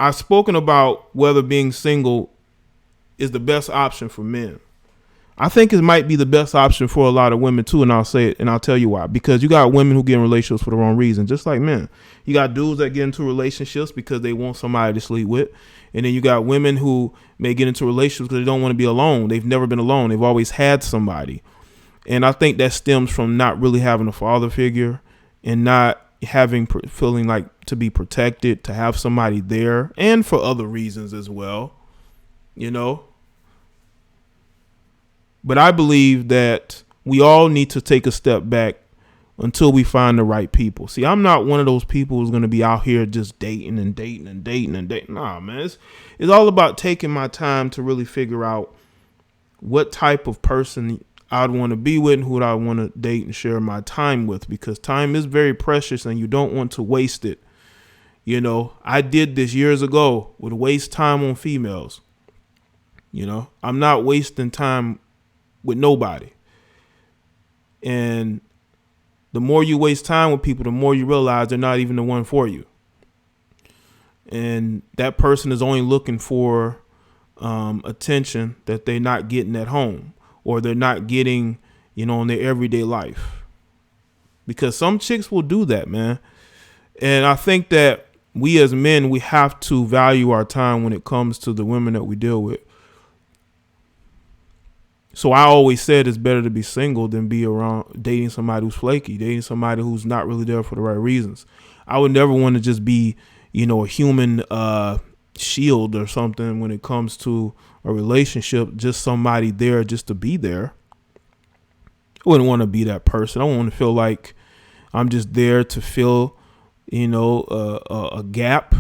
I've spoken about whether being single is the best option for men. I think it might be the best option for a lot of women too, and I'll say it, and I'll tell you why. Because you got women who get in relationships for the wrong reason, just like men. You got dudes that get into relationships because they want somebody to sleep with, and then you got women who may get into relationships because they don't want to be alone. They've never been alone. They've always had somebody, and I think that stems from not really having a father figure and not feeling like to be protected, to have somebody there, and for other reasons as well, you know. But I believe that we all need to take a step back until we find the right people. See, I'm not one of those people who's going to be out here just dating and dating and dating and dating. Nah, man, it's all about taking my time to really figure out what type of person I'd want to be with and who I want to date and share my time with, because time is very precious and you don't want to waste it. You know, I did this years ago, would waste time on females. You know, I'm not wasting time with nobody. And the more you waste time with people, the more you realize they're not even the one for you. And that person is only looking for attention that they're not getting at home, or they're not getting, you know, in their everyday life. Because some chicks will do that, man. And I think that we as men, we have to value our time when it comes to the women that we deal with. So I always said it's better to be single than be around dating somebody who's flaky, dating somebody who's not really there for the right reasons. I would never want to just be, you know, a human shield or something when it comes to a relationship, just somebody there just to be there. I wouldn't want to be that person. I want to feel like I'm just there to fill, you know, a gap.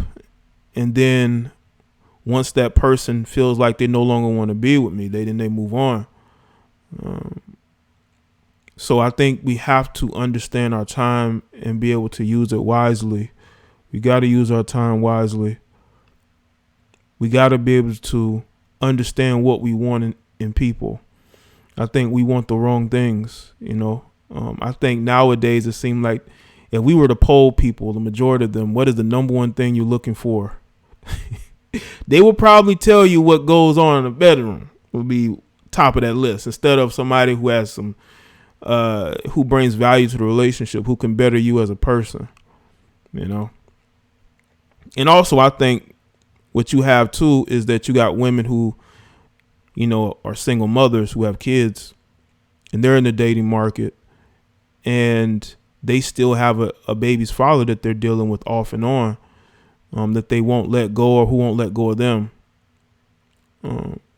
And then once that person feels like they no longer want to be with me, then they move on. So I think we have to understand our time and be able to use it wisely. We got to use our time wisely. We got to be able to understand what we want in people. I think we want the wrong things, you know. I think nowadays it seems like if we were to poll people, the majority of them, what is the number one thing you're looking for? They will probably tell you what goes on in the bedroom will be top of that list, instead of somebody who has some who brings value to the relationship, who can better you as a person, you know. And also I think what you have too is that you got women who, you know, are single mothers who have kids, and they're in the dating market, and they still have a baby's father that they're dealing with off and on, that they won't let go, or who won't let go of them.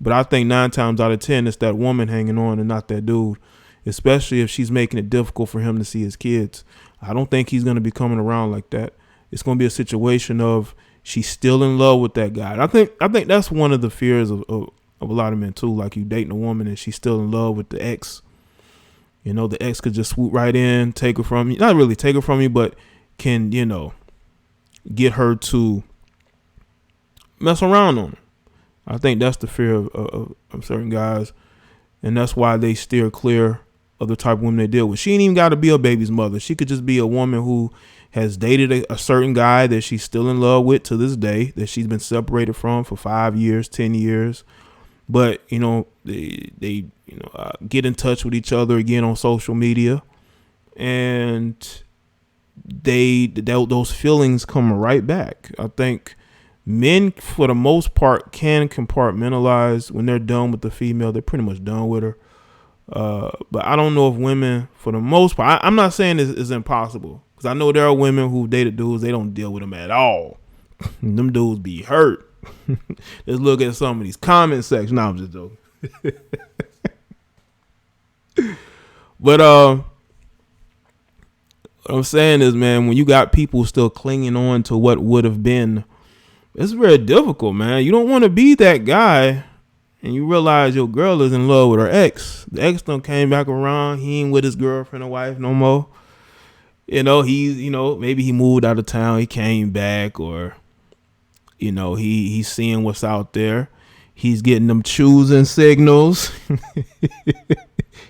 But I think 9 times out of 10, it's that woman hanging on and not that dude, especially if she's making it difficult for him to see his kids. I don't think he's going to be coming around like that. It's going to be a situation of she's still in love with that guy. And I think that's one of the fears of a lot of men too. Like, you dating a woman and she's still in love with the ex. You know, the ex could just swoop right in, take her from you. Not really take her from you, but can, you know, get her to mess around on her. I think that's the fear of certain guys, and that's why they steer clear of the type of women they deal with. She ain't even got to be a baby's mother. She could just be a woman who has dated a certain guy that she's still in love with to this day, that she's been separated from for 5 years, 10 years. But, you know, they get in touch with each other again on social media, and those feelings come right back. I think men, for the most part, can compartmentalize. When they're done with the female, they're pretty much done with her. But I don't know if women, for the most part, I'm not saying it's impossible, because I know there are women who dated dudes, they don't deal with them at all. Them dudes be hurt. Let's look at some of these comment sections. No, I'm just joking. But what I'm saying is, man, when you got people still clinging on to what would have been, it's very difficult, man. You don't want to be that guy and you realize your girl is in love with her ex. The ex done came back around. He ain't with his girlfriend or wife no more. You know, maybe he moved out of town. He came back, or, you know, he's seeing what's out there. He's getting them choosing signals.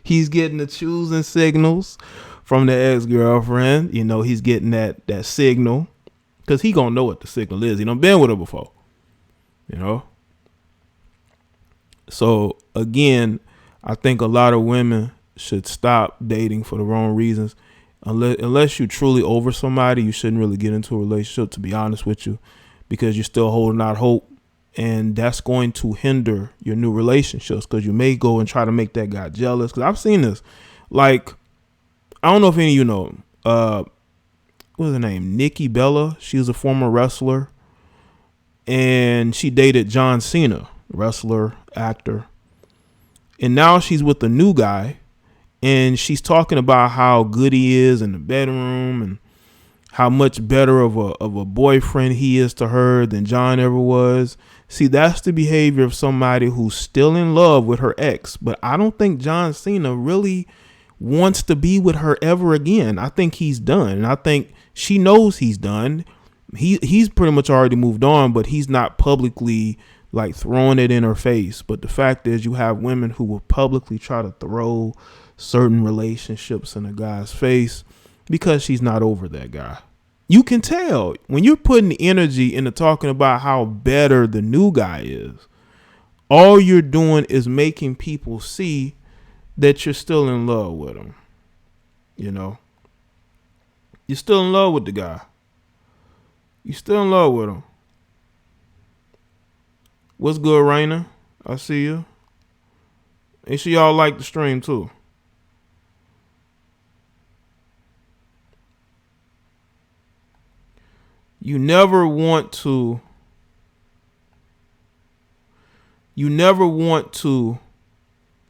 He's getting the choosing signals from the ex-girlfriend. You know, he's getting that signal because he gonna know what the signal is. He done been with her before, you know. So again, I think a lot of women should stop dating for the wrong reasons. Unless you truly over somebody, you shouldn't really get into a relationship, to be honest with you, because you're still holding out hope. And that's going to hinder your new relationships because you may go and try to make that guy jealous. Because I've seen this. Like, I don't know if any of you know, what's her name? Nikki Bella. She was a former wrestler. And she dated John Cena, wrestler, actor. And now she's with a new guy. And she's talking about how good he is in the bedroom and how much better of a boyfriend he is to her than John ever was. See, that's the behavior of somebody who's still in love with her ex. But I don't think John Cena really wants to be with her ever again. I think he's done. And I think she knows he's done. He's pretty much already moved on, but he's not publicly like throwing it in her face. But the fact is, you have women who will publicly try to throw certain relationships in a guy's face because she's not over that guy. You can tell when you're putting the energy into talking about how better the new guy is. All you're doing is making people see that you're still in love with him. You know, you're still in love with the guy. You're still in love with him. What's good, Raina? I see you. Make sure y'all like the stream too. You never want to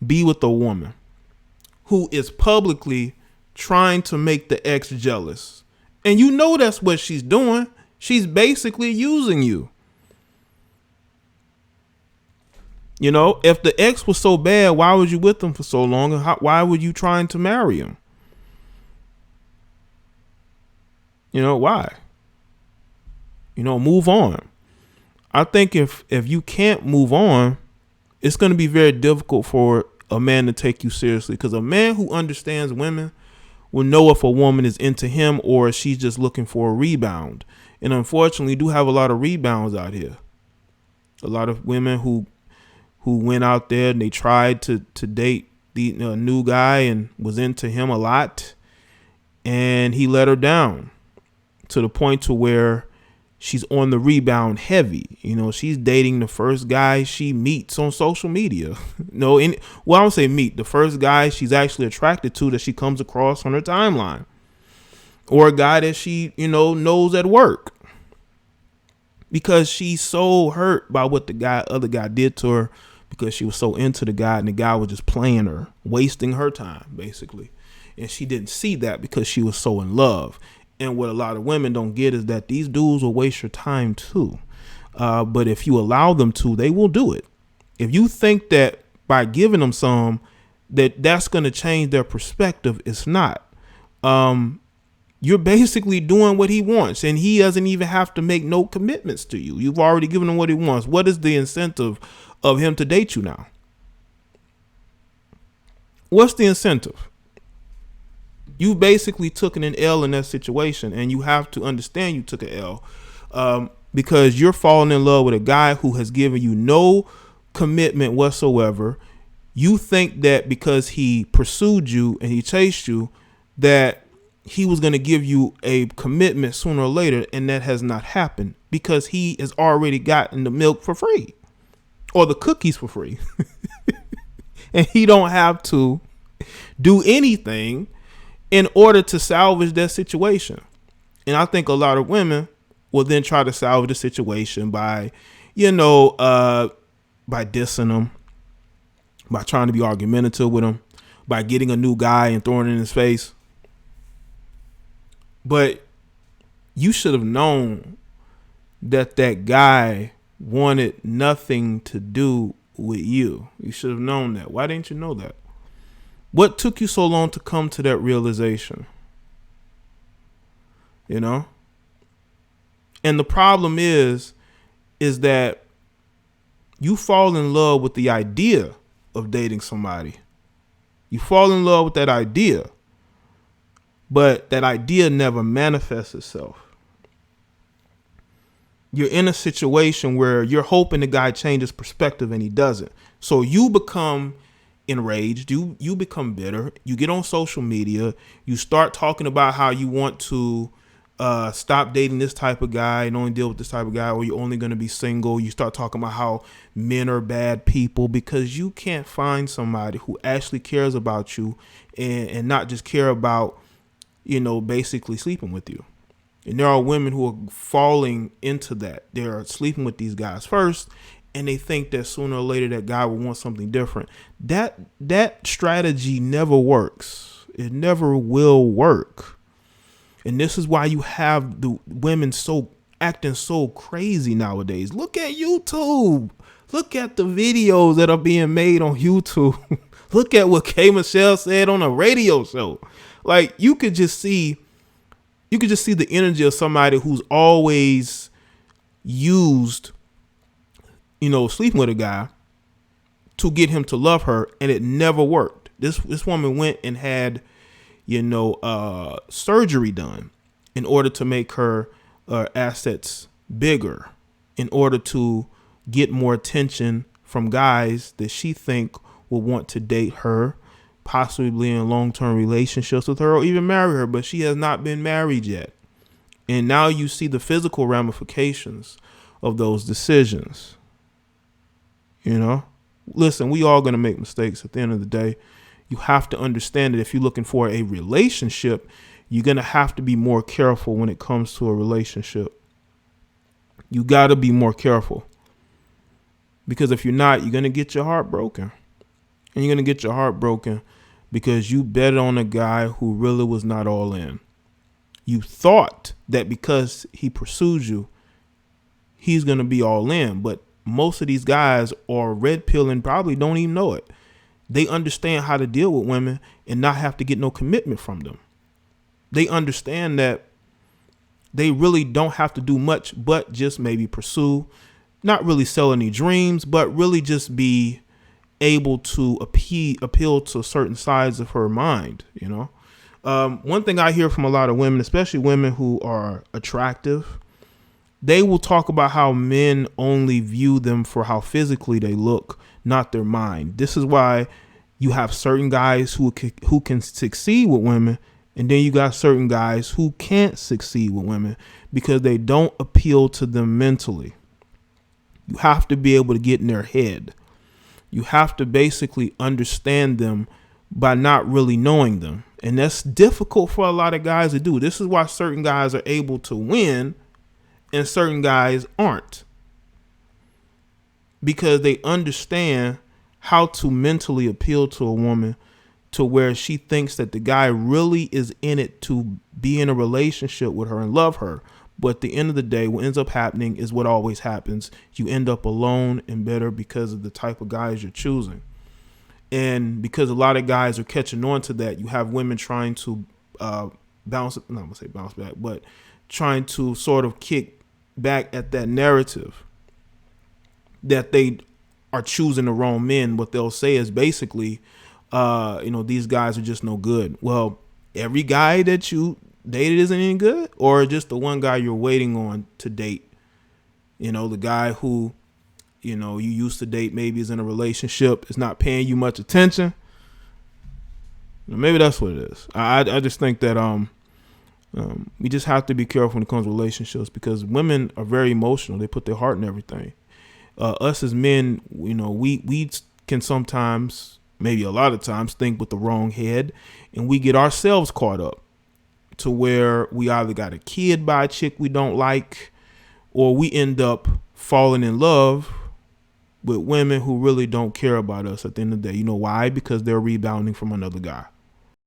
be with a woman who is publicly trying to make the ex jealous. And you know that's what she's doing. She's basically using you. You know, if the ex was so bad, why was you with him for so long? And why were you trying to marry him? You know, why? You know, move on. I think if you can't move on, it's going to be very difficult for a man to take you seriously, because a man who understands women will know if a woman is into him or if she's just looking for a rebound. And unfortunately, we do have a lot of rebounds out here. A lot of women who went out there and they tried to date the new guy and was into him a lot, and he let her down to the point to where she's on the rebound heavy. You know, she's dating the first guy she meets on social media. I don't say meet. The first guy she's actually attracted to that she comes across on her timeline. Or a guy that she, knows at work. Because she's so hurt by what the other guy did to her, because she was so into the guy and the guy was just playing her, wasting her time, basically. And she didn't see that because she was so in love. And what a lot of women don't get is that these dudes will waste your time too. But if you allow them to, they will do it. If you think that by giving them some, that's going to change their perspective, it's not. You're basically doing what he wants, and he doesn't even have to make no commitments to you. You've already given him what he wants. What is the incentive of him to date you now? What's the incentive? You basically took an L in that situation, and you have to understand you took an L because you're falling in love with a guy who has given you no commitment whatsoever. You think that because he pursued you and he chased you, that he was going to give you a commitment sooner or later, and that has not happened because he has already gotten the milk for free or the cookies for free. And he don't have to do anything in order to salvage that situation. And I think a lot of women will then try to salvage the situation by, by dissing them, by trying to be argumentative with him, by getting a new guy and throwing it in his face. But you should have known that guy wanted nothing to do with you. You should have known that. Why didn't you know that? What took you so long to come to that realization? And the problem is that you fall in love with the idea of dating somebody. You fall in love with that idea. but that idea never manifests itself. You're in a situation where you're hoping the guy changes perspective and he doesn't. So you become enraged. You become bitter. You get on social media. You start talking about how you want to stop dating this type of guy and only deal with this type of guy, or you're only going to be single. You start talking about how men are bad people because you can't find somebody who actually cares about you and not just care about, basically sleeping with you. And there are women who are falling into that. They're sleeping with these guys first, and they think that sooner or later that guy will want something different. That strategy never works. It never will work. And this is why you have the women acting so crazy nowadays. Look at YouTube. Look at the videos that are being made on YouTube. Look at what K. Michelle said on a radio show. Like, you could just see the energy of somebody who's always used, sleeping with a guy to get him to love her, and it never worked. This woman went and had, surgery done in order to make her assets bigger, in order to get more attention from guys that she think will want to date her, possibly in long-term relationships with her, or even marry her, but she has not been married yet. And now you see the physical ramifications of those decisions. Listen, we all going to make mistakes at the end of the day. You have to understand that if you're looking for a relationship, you're going to have to be more careful when it comes to a relationship. You got to be more careful. Because if you're not, you're going to get your heart broken. And you're going to get your heart broken because you bet on a guy who really was not all in. You thought that because he pursued you, he's going to be all in. But most of these guys are red pilling, probably don't even know it. They understand how to deal with women and not have to get no commitment from them. They understand that they really don't have to do much but just maybe pursue, not really sell any dreams, but really just be able to appeal to certain sides of her mind. One thing I hear from a lot of women, especially women who are attractive, they will talk about how men only view them for how physically they look, not their mind. This is why you have certain guys who can succeed with women, and then you got certain guys who can't succeed with women because they don't appeal to them mentally. You have to be able to get in their head. You have to basically understand them by not really knowing them. And that's difficult for a lot of guys to do. This is why certain guys are able to win and certain guys aren't. Because they understand how to mentally appeal to a woman to where she thinks that the guy really is in it to be in a relationship with her and love her. But at the end of the day, what ends up happening is what always happens. You end up alone and bitter because of the type of guys you're choosing. And because a lot of guys are catching on to that, you have women trying to bounce back, but trying to sort of kick back at that narrative that they are choosing the wrong men. What they'll say is basically, these guys are just no good. Well, every guy that you dated isn't any good, or just the one guy you're waiting on to date. The guy who, you used to date maybe is in a relationship, is not paying you much attention. Maybe that's what it is. I just think that we just have to be careful when it comes to relationships because women are very emotional. They put their heart in everything. Us as men, we can sometimes, maybe a lot of times, think with the wrong head, and we get ourselves caught up to where we either got a kid by a chick we don't like, or we end up falling in love with women who really don't care about us at the end of the day. You know why? Because they're rebounding from another guy.